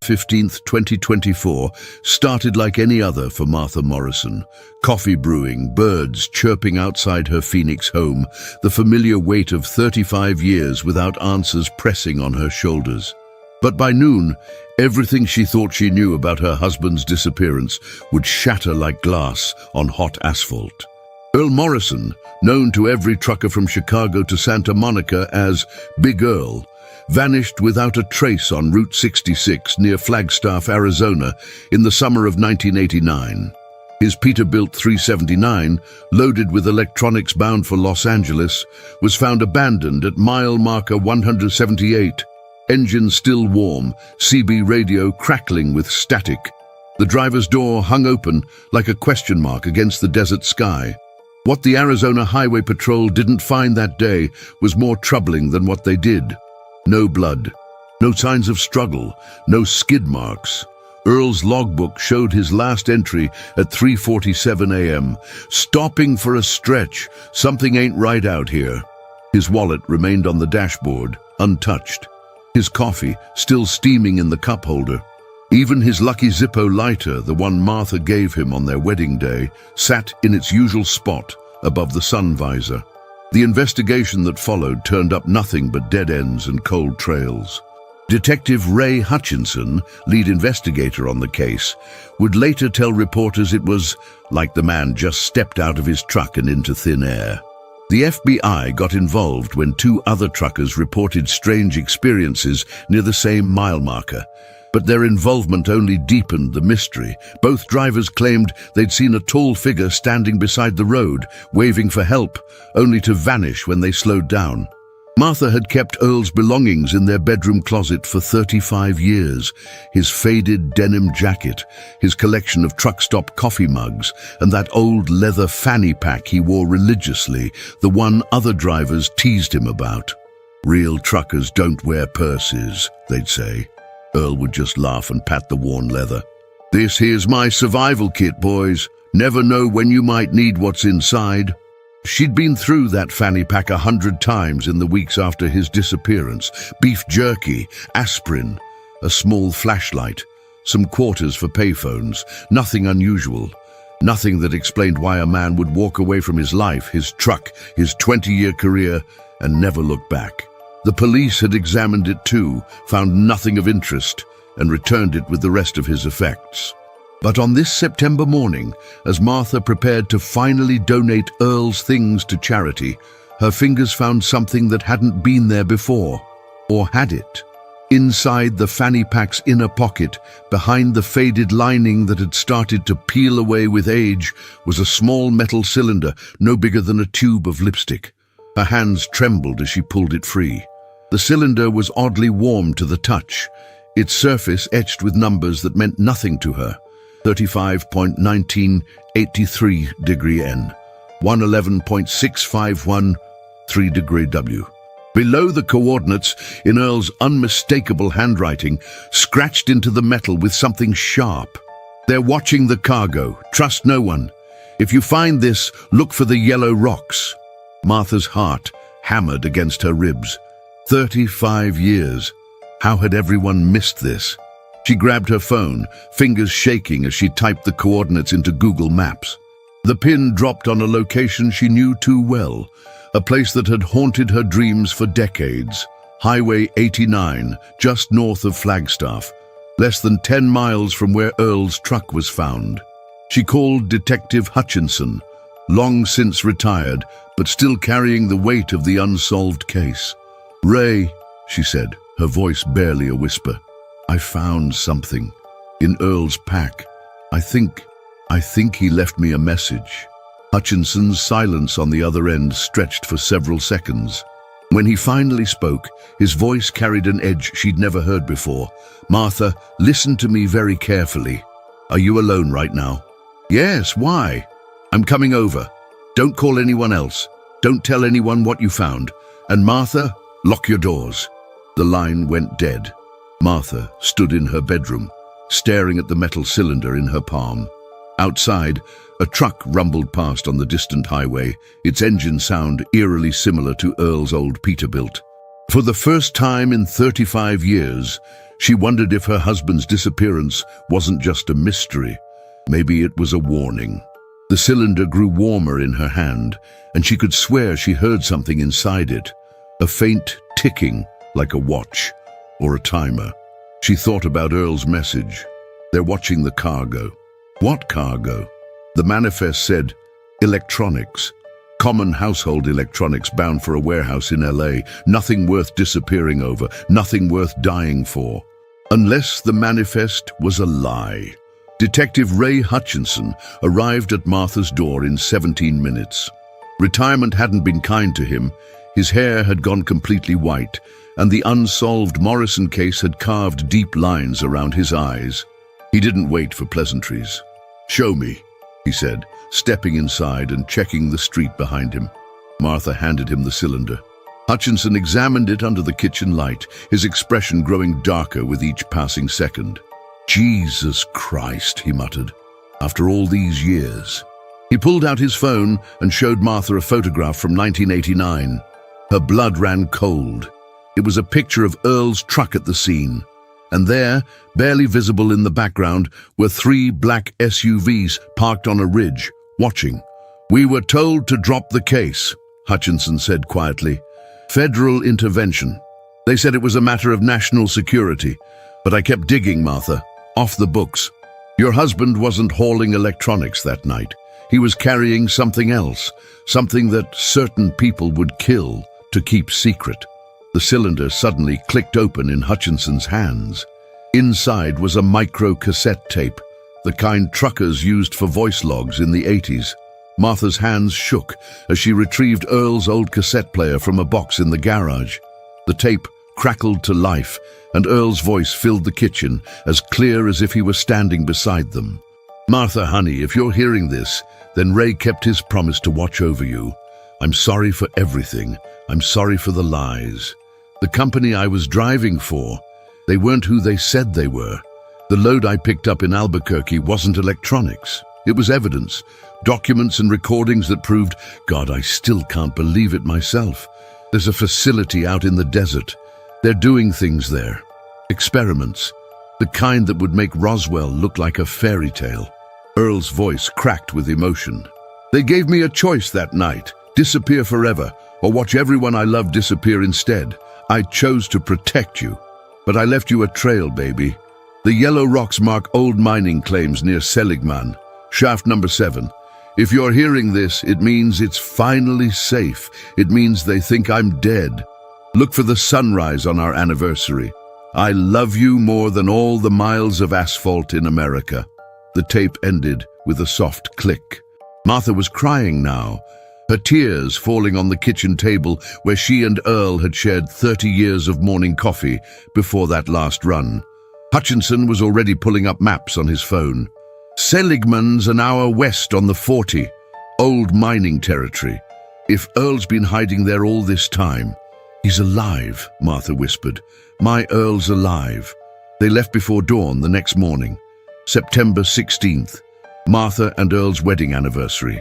15th, 2024, started like any other for Martha Morrison. Coffee brewing, birds chirping outside her Phoenix home, the familiar weight of 35 years without answers pressing on her shoulders. But by noon, everything she thought she knew about her husband's disappearance would shatter like glass on hot asphalt. Earl Morrison, known to every trucker from Chicago to Santa Monica as Big Earl, vanished without a trace on Route 66 near Flagstaff, Arizona, in the summer of 1989. His Peterbilt 379, loaded with electronics bound for Los Angeles, was found abandoned at mile marker 178, engine still warm, CB radio crackling with static. The driver's door hung open like a question mark against the desert sky. What the Arizona Highway Patrol didn't find that day was more troubling than what they did. No blood, no signs of struggle, no skid marks. Earl's logbook showed his last entry at 3:47 a.m. Stopping for a stretch, something ain't right out here. His wallet remained on the dashboard, untouched. His coffee still steaming in the cup holder. Even his lucky Zippo lighter, the one Martha gave him on their wedding day, sat in its usual spot above the sun visor. The investigation that followed turned up nothing but dead ends and cold trails. Detective Ray Hutchinson, lead investigator on the case, would later tell reporters it was like the man just stepped out of his truck and into thin air. The FBI got involved when two other truckers reported strange experiences near the same mile marker, but their involvement only deepened the mystery. Both drivers claimed they'd seen a tall figure standing beside the road, waving for help, only to vanish when they slowed down. Martha had kept Earl's belongings in their bedroom closet for 35 years. His faded denim jacket, his collection of truck stop coffee mugs, and that old leather fanny pack he wore religiously, the one other drivers teased him about. "Real truckers don't wear purses," they'd say. Earl would just laugh and pat the worn leather. "This here's my survival kit, boys. Never know when you might need what's inside." She'd been through that fanny pack 100 times in the weeks after his disappearance. Beef jerky, aspirin, a small flashlight, some quarters for payphones. Nothing unusual. Nothing that explained why a man would walk away from his life, his truck, his 20-year career, and never look back. The police had examined it too, found nothing of interest, and returned it with the rest of his effects. But on this September morning, as Martha prepared to finally donate Earl's things to charity, her fingers found something that hadn't been there before. Or had it? Inside the fanny pack's inner pocket, behind the faded lining that had started to peel away with age, was a small metal cylinder no bigger than a tube of lipstick. Her hands trembled as she pulled it free. The cylinder was oddly warm to the touch, its surface etched with numbers that meant nothing to her. 35.1983 degree N, 111.651 3 degree W. Below the coordinates, in Earl's unmistakable handwriting, scratched into the metal with something sharp. "They're watching the cargo. Trust no one. If you find this, look for the yellow rocks." Martha's heart hammered against her ribs. 35 years. How had everyone missed this? She grabbed her phone, fingers shaking as she typed the coordinates into Google Maps. The pin dropped on a location she knew too well, a place that had haunted her dreams for decades. Highway 89, just north of Flagstaff, less than 10 miles from where Earl's truck was found. She called Detective Hutchinson, long since retired, but still carrying the weight of the unsolved case. "Ray," she said, her voice barely a whisper, "I found something in Earl's pack. I think he left me a message." Hutchinson's silence on the other end stretched for several seconds. When he finally spoke, his voice carried an edge she'd never heard before. "Martha, listen to me very carefully. Are you alone right now?" "Yes, why?" "I'm coming over. Don't call anyone else. Don't tell anyone what you found. And Martha, lock your doors." The line went dead. Martha stood in her bedroom, staring at the metal cylinder in her palm. Outside, a truck rumbled past on the distant highway, its engine sound eerily similar to Earl's old Peterbilt. For the first time in 35 years, she wondered if her husband's disappearance wasn't just a mystery. Maybe it was a warning. The cylinder grew warmer in her hand, and she could swear she heard something inside it. A faint ticking, like a watch or a timer. She thought about Earl's message. They're watching the cargo. What cargo? The manifest said, electronics. Common household electronics bound for a warehouse in LA. Nothing worth disappearing over, nothing worth dying for. Unless the manifest was a lie. Detective Ray Hutchinson arrived at Martha's door in 17 minutes. Retirement hadn't been kind to him. His hair had gone completely white, and the unsolved Morrison case had carved deep lines around his eyes. He didn't wait for pleasantries. "Show me," he said, stepping inside and checking the street behind him. Martha handed him the cylinder. Hutchinson examined it under the kitchen light, his expression growing darker with each passing second. "Jesus Christ," he muttered, "after all these years." He pulled out his phone and showed Martha a photograph from 1989. Her blood ran cold. It was a picture of Earl's truck at the scene. And there, barely visible in the background, were 3 black SUVs parked on a ridge, watching. "We were told to drop the case," Hutchinson said quietly. "Federal intervention. They said it was a matter of national security. But I kept digging, Martha. Off the books. Your husband wasn't hauling electronics that night. He was carrying something else, something that certain people would kill to keep secret." The cylinder suddenly clicked open in Hutchinson's hands. Inside was a micro-cassette tape, the kind truckers used for voice logs in the 80s. Martha's hands shook as she retrieved Earl's old cassette player from a box in the garage. The tape crackled to life, and Earl's voice filled the kitchen, as clear as if he were standing beside them. "Martha, honey, if you're hearing this, then Ray kept his promise to watch over you. I'm sorry for everything. I'm sorry for the lies. The company I was driving for, they weren't who they said they were. The load I picked up in Albuquerque wasn't electronics. It was evidence, documents and recordings that proved, God, I still can't believe it myself. There's a facility out in the desert. They're doing things there. Experiments. The kind that would make Roswell look like a fairy tale." Earl's voice cracked with emotion. "They gave me a choice that night. Disappear forever, or watch everyone I love disappear instead. I chose to protect you. But I left you a trail, baby. The yellow rocks mark old mining claims near Seligman, shaft number 7. If you're hearing this, it means it's finally safe. It means they think I'm dead. Look for the sunrise on our anniversary. I love you more than all the miles of asphalt in America." The tape ended with a soft click. Martha was crying now, her tears falling on the kitchen table where she and Earl had shared 30 years of morning coffee before that last run. Hutchinson was already pulling up maps on his phone. "Seligman's an hour west on the 40, old mining territory. If Earl's been hiding there all this time..." "He's alive," Martha whispered. "My Earl's alive." They left before dawn the next morning, September 16th, Martha and Earl's wedding anniversary.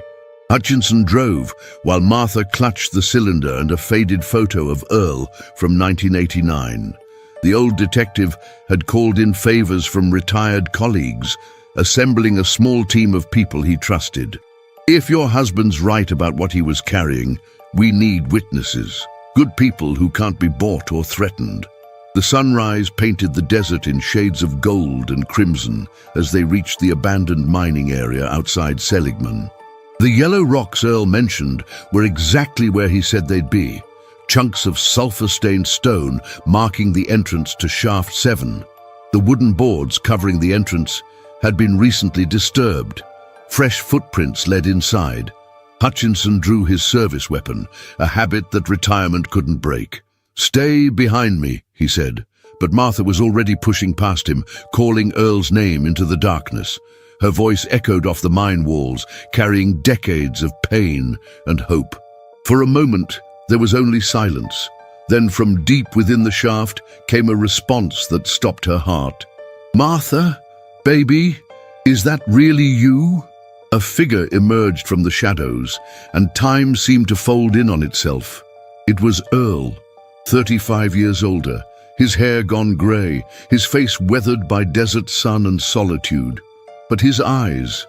Hutchinson drove while Martha clutched the cylinder and a faded photo of Earl from 1989. The old detective had called in favors from retired colleagues, assembling a small team of people he trusted. "If your husband's right about what he was carrying, we need witnesses. Good people who can't be bought or threatened." The sunrise painted the desert in shades of gold and crimson as they reached the abandoned mining area outside Seligman. The yellow rocks Earl mentioned were exactly where he said they'd be, chunks of sulfur-stained stone marking the entrance to Shaft 7. The wooden boards covering the entrance had been recently disturbed. Fresh footprints led inside. Hutchinson drew his service weapon, a habit that retirement couldn't break. "Stay behind me," he said, but Martha was already pushing past him, calling Earl's name into the darkness. Her voice echoed off the mine walls, carrying decades of pain and hope. For a moment, there was only silence. Then from deep within the shaft came a response that stopped her heart. "Martha, baby, is that really you?" A figure emerged from the shadows, and time seemed to fold in on itself. It was Earl, 35 years older, his hair gone grey, his face weathered by desert sun and solitude. But his eyes,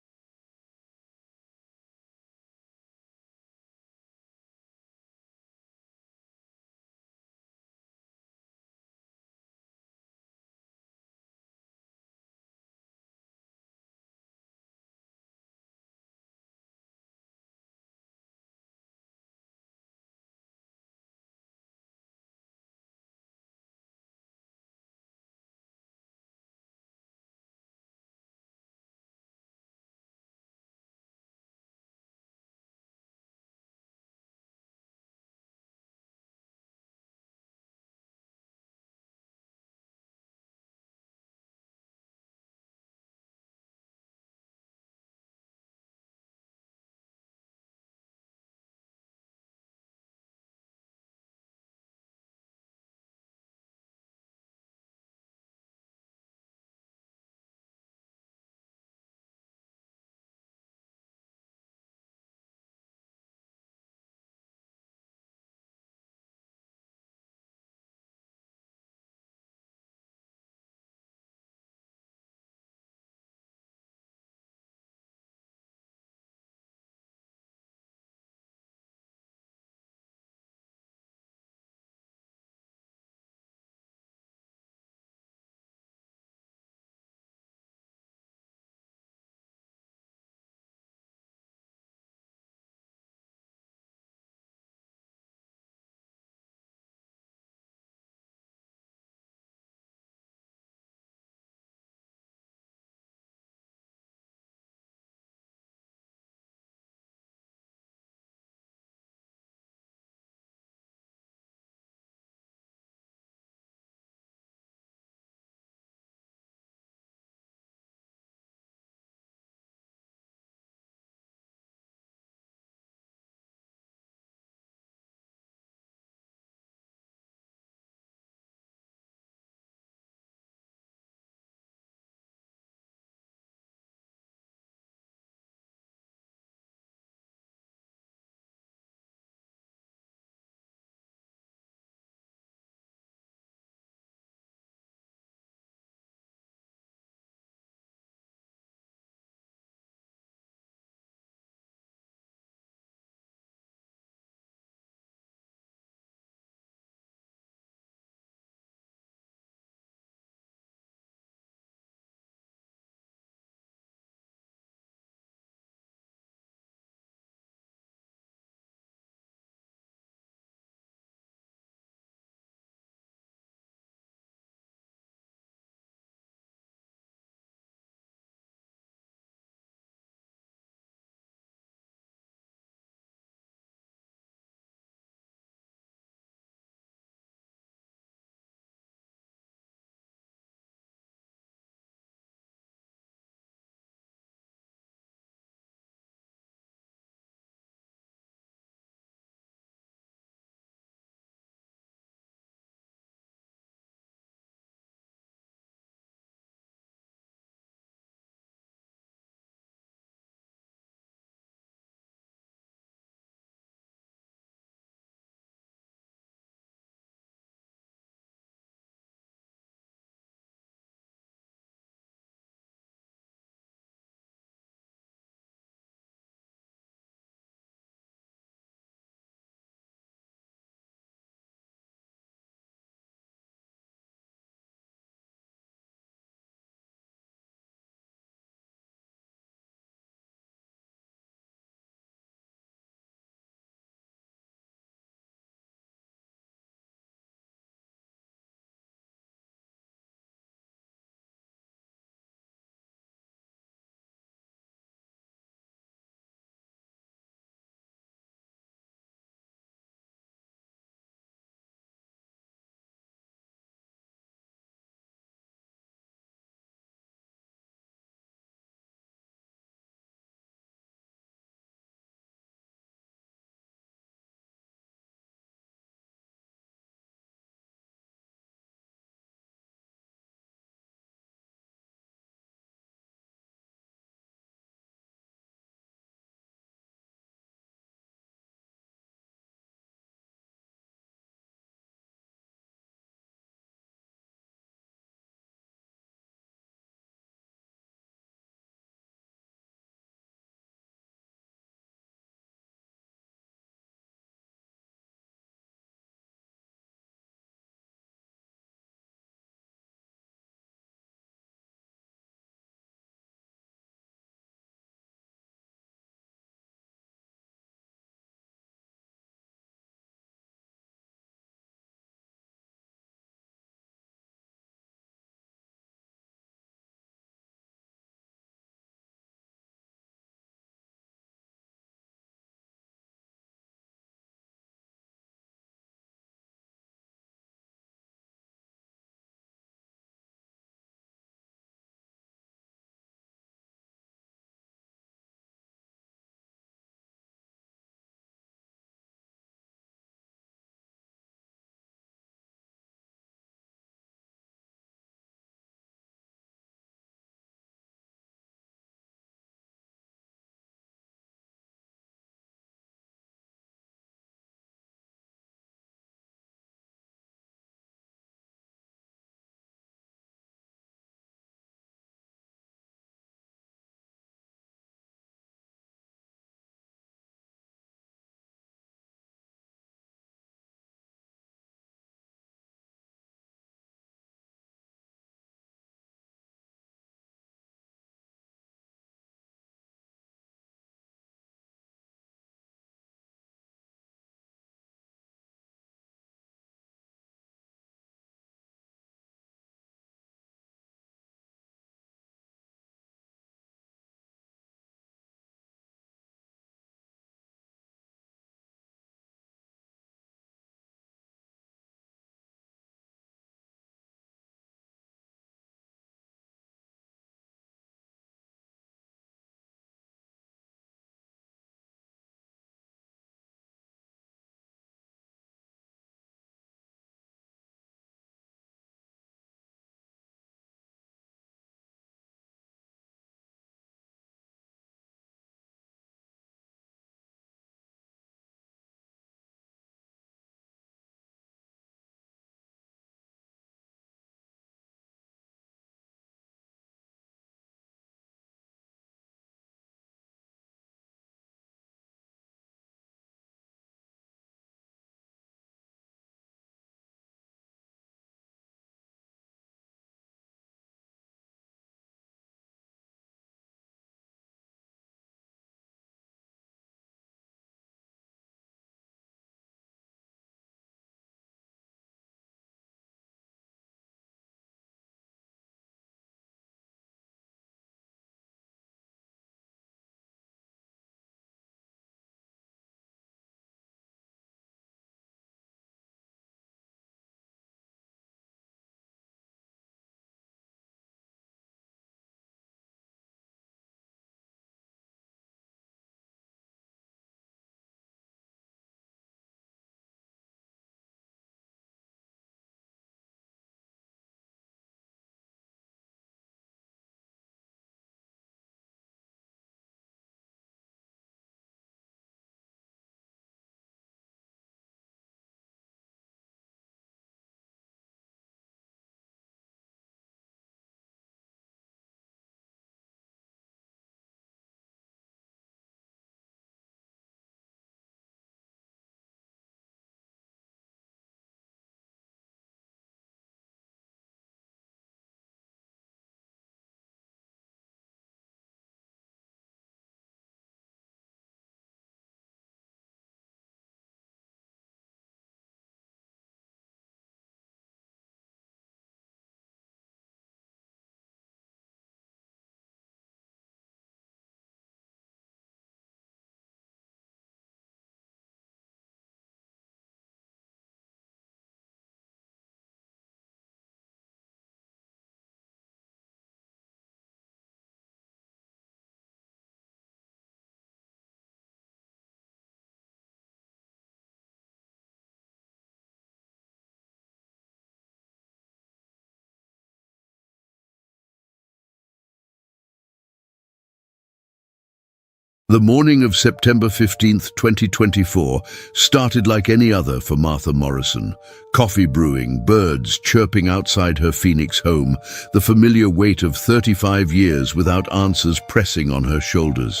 The morning of September 15th, 2024, started like any other for Martha Morrison. Coffee brewing, birds chirping outside her Phoenix home, the familiar weight of 35 years without answers pressing on her shoulders.